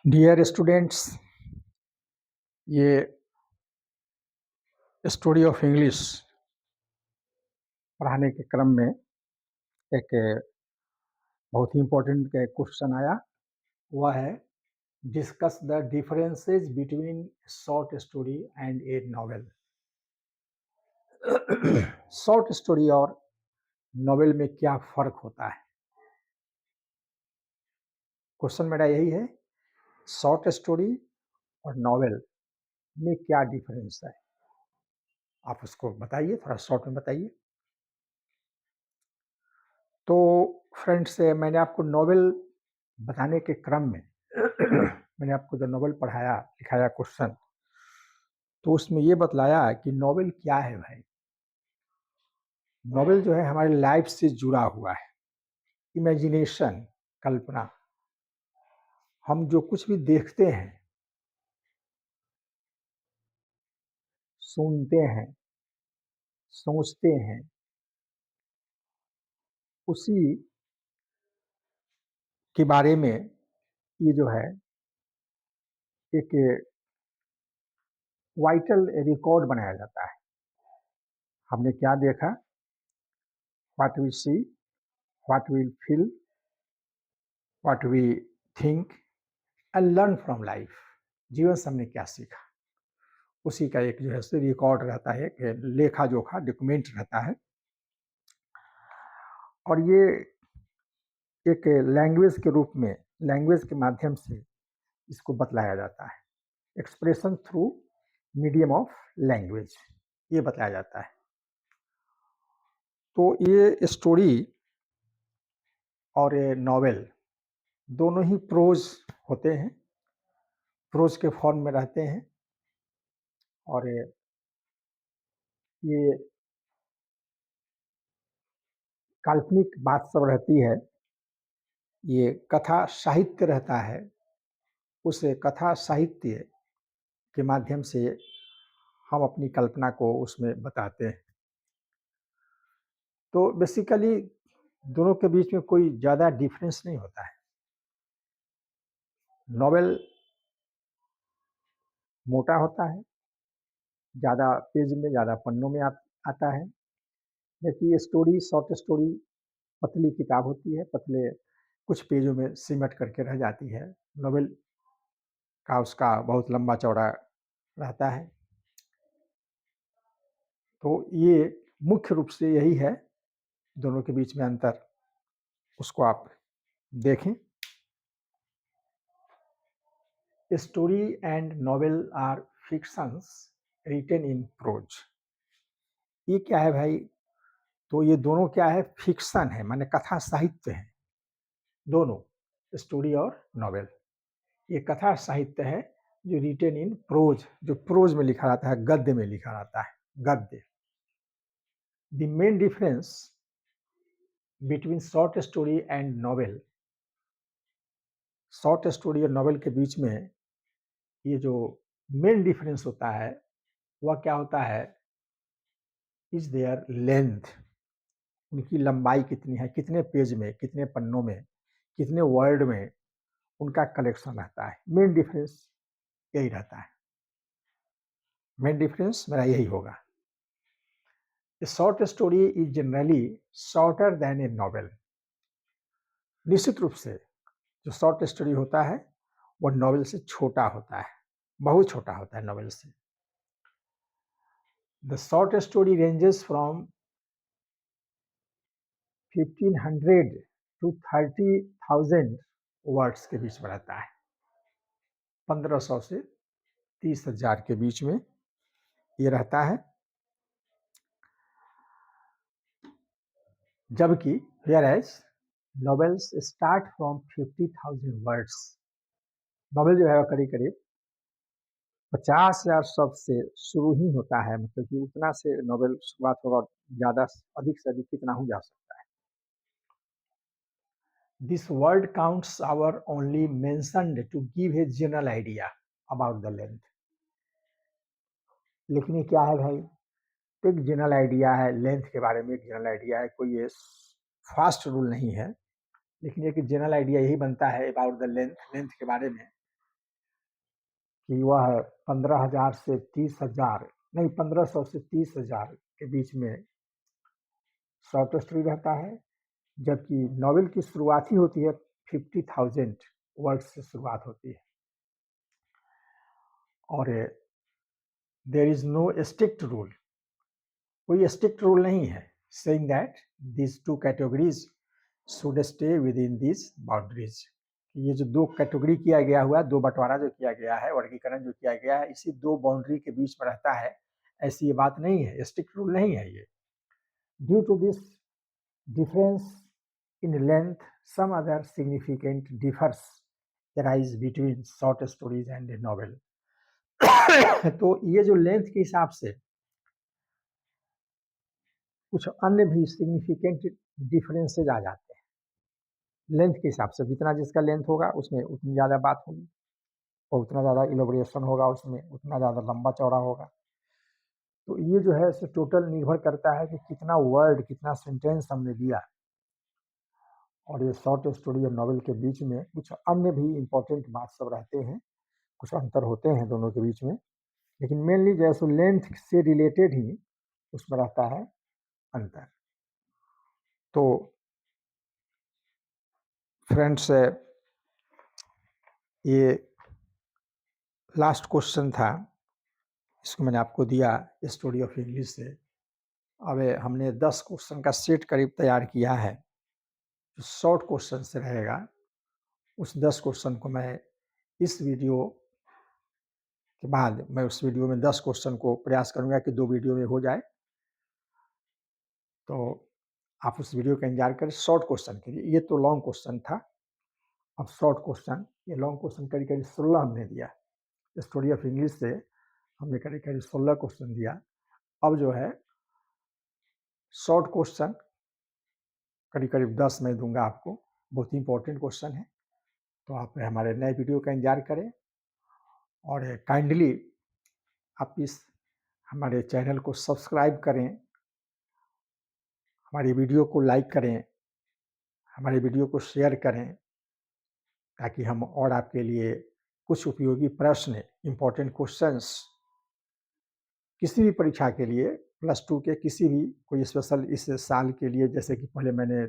Dear students, ये story of English पढ़ाने के क्रम में एक बहुत ही इम्पोर्टेंट क्वेश्चन आया। वह है discuss the differences between short story and A novel. Short story और नॉवेल में क्या फ़र्क होता है? क्वेश्चन मेरा यही है, शॉर्ट स्टोरी और नॉवेल में क्या डिफरेंस है? आप उसको बताइए, थोड़ा शॉर्ट में बताइए। तो फ्रेंड्स, मैंने आपको नॉवेल बताने के क्रम में मैंने आपको जो नॉवेल पढ़ाया, लिखाया क्वेश्चन, तो उसमें ये बतलाया कि नॉवेल क्या है भाई। नॉवेल जो है हमारी लाइफ से जुड़ा हुआ है, इमेजिनेशन, कल्पना। हम जो कुछ भी देखते हैं, सुनते हैं, सोचते हैं, उसी के बारे में ये जो है एक वाइटल रिकॉर्ड बनाया जाता है। हमने क्या देखा, what we see, what we feel, what we think and learn from life. जीवन से हमने क्या सीखा, उसी का एक जो है सो रिकॉर्ड रहता है, एक लेखा जोखा डॉक्यूमेंट रहता है। और ये एक लैंग्वेज के रूप में, लैंग्वेज के माध्यम से इसको बतलाया जाता है। Expression through medium of language, ये बताया जाता है। तो ये स्टोरी और ये नॉवेल दोनों ही प्रोज होते हैं, प्रोज के फॉर्म में रहते हैं। और ये काल्पनिक बात सब रहती है, ये कथा साहित्य रहता है। उस कथा साहित्य के माध्यम से हम अपनी कल्पना को उसमें बताते हैं। तो बेसिकली दोनों के बीच में कोई ज़्यादा डिफरेंस नहीं होता है। नॉवेल मोटा होता है, ज़्यादा पेज में, ज़्यादा पन्नों में आता है, जबकि ये स्टोरी, शॉर्ट स्टोरी पतली किताब होती है, पतले कुछ पेजों में सिमट करके रह जाती है। नॉवेल का उसका बहुत लंबा चौड़ा रहता है। तो ये मुख्य रूप से यही है दोनों के बीच में अंतर, उसको आप देखें। Story and novel are fictions written in prose. ये क्या है भाई? तो ये दोनों क्या है? फिक्शन है, माने कथा साहित्य है। दोनों स्टोरी और नॉवेल ये कथा साहित्य है जो रिटन इन प्रोज, जो प्रोज में लिखा रहता है, गद्य में लिखा रहता है, गद्य। The main difference between short story and novel, short story और नॉवेल के बीच में ये जो मेन डिफरेंस होता है वह क्या होता है? Is there length. उनकी लंबाई कितनी है, कितने पेज में, कितने पन्नों में, कितने वर्ड में उनका कलेक्शन रहता है। मेन डिफरेंस यही रहता है, मेन डिफरेंस मेरा यही होगा। A short story is generally shorter than a novel। निश्चित रूप से जो शॉर्ट स्टोरी होता है वह नॉवेल से छोटा होता है, बहुत छोटा होता है नॉवेल से। The short story ranges from 1500 to 30,000 words के बीच में रहता है। 1500 से 30,000 के बीच में ये रहता है। जबकि whereas novels start from 50,000 words. Novel जो है करीब करीब 50,000 शब्द से शुरू ही होता है, मतलब कि उतना से नॉवेल शुरुआत होगा, ज़्यादा अधिक से अधिक कितना हो जा सकता है। This word counts are only mentioned to give a general idea about the length. लेकिन ये क्या है भाई? एक जनरल आइडिया है लेंथ के बारे में, एक जनरल आइडिया है, कोई ये फास्ट रूल नहीं है, लेकिन एक जनरल आइडिया यही बनता है अबाउट द लेंथ के बारे में कि वह 15,000 से 30,000 नहीं 1500 से 30,000 के बीच में शॉर्ट स्टोरी रहता है, जबकि नॉवेल की शुरुआत ही होती है 50,000 वर्ड्स से शुरुआत होती है। और there is no strict rule, कोई स्ट्रिक्ट रूल नहीं है saying that this two categories should stay within this boundaries. ये जो दो कैटेगरी किया गया हुआ, दो बंटवारा जो किया गया है, वर्गीकरण जो किया गया है, इसी दो बाउंड्री के बीच में रहता है, ऐसी ये बात नहीं है, स्ट्रिक्ट रूल नहीं है ये। Due to this difference in length, some other significant differs arise between short stories and a novel. तो ये जो लेंथ के हिसाब से कुछ अन्य भी सिग्निफिकेंट डिफरेंसेज आ जाते हैं। लेंथ के हिसाब से जितना जिसका लेंथ होगा उसमें उतनी ज़्यादा बात होगी और उतना ज़्यादा इलोबरेशन होगा, उसमें उतना ज़्यादा लंबा चौड़ा होगा। तो ये जो है सो टोटल निर्भर करता है कि कितना वर्ड, कितना सेंटेंस हमने दिया। और ये शॉर्ट स्टोरी और नॉवेल के बीच में कुछ अन्य भी इम्पोर्टेंट बात सब रहते हैं, कुछ अंतर होते हैं दोनों के बीच में, लेकिन मेनली जैसे लेंथ से रिलेटेड ही उसमें रहता है अंतर। तो फ्रेंड्स, ये लास्ट क्वेश्चन था, इसको मैंने आपको दिया स्टोरी ऑफ इंग्लिश से। अब हमने 10 क्वेश्चन का सेट करीब तैयार किया है, जो शॉर्ट क्वेश्चन से रहेगा। उस 10 क्वेश्चन को मैं इस वीडियो के बाद मैं उस वीडियो में 10 क्वेश्चन को प्रयास करूंगा कि 2 वीडियो में हो जाए। तो आप उस वीडियो का इंतजार करें शॉर्ट क्वेश्चन के लिए। ये तो लॉन्ग क्वेश्चन था, अब शॉर्ट क्वेश्चन, ये लॉन्ग क्वेश्चन करीब करीब 16 हमने दिया। स्टोरी ऑफ इंग्लिश से हमने करीब करीब 16 क्वेश्चन दिया। अब जो है शॉर्ट क्वेश्चन करीब करीब 10 मैं दूंगा आपको, बहुत ही इंपॉर्टेंट क्वेश्चन है। तो आप हमारे नए वीडियो का इंतजार करें और काइंडली आप इस हमारे चैनल को सब्सक्राइब करें, हमारी वीडियो को लाइक करें, हमारे वीडियो को शेयर करें, ताकि हम और आपके लिए कुछ उपयोगी प्रश्न, इम्पोर्टेंट क्वेश्चंस किसी भी परीक्षा के लिए, +2 के किसी भी कोई स्पेशल इस साल के लिए, जैसे कि पहले मैंने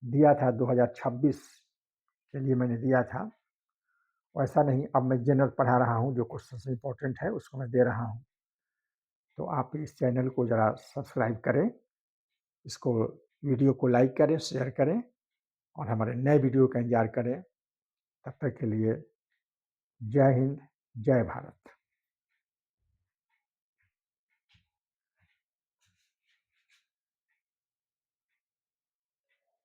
दिया था 2026 के लिए मैंने दिया था, वैसा नहीं, अब मैं जनरल पढ़ा रहा हूँ, जो क्वेश्चन इम्पोर्टेंट है उसको मैं दे रहा हूँ। तो आप इस चैनल को ज़रा सब्सक्राइब करें, इसको वीडियो को लाइक करें, शेयर करें और हमारे नए वीडियो का इंतजार करें। तब तक के लिए जय हिंद, जय भारत।